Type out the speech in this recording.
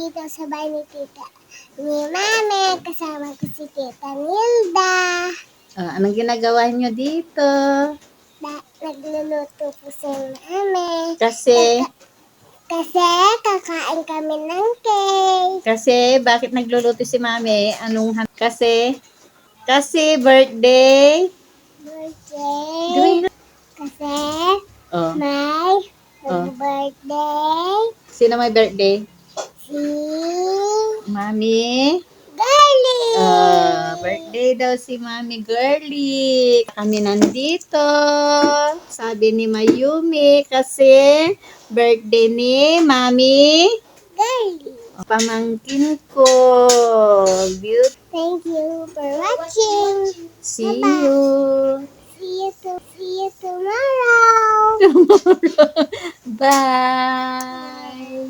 dito sa bahay ni Tita ni Mami. Kasama ko si Tita Nilda. Anong ginagawa niyo dito? Nagluluto po si Mami. Kasi Kakain kami ng cake. bakit nagluluto si Mami? Kasi birthday. Birthday. Kasi Oh, may oh. birthday Sino may birthday? si Mami. Girlie. Birthday daw si Mami Girlie. Kami nandito. Sabi ni Mayumi kasi birthday ni Mami Girlie. pamangkin ko. Beauty. Thank you for watching. See Bye-bye. you. See you tomorrow. Bye.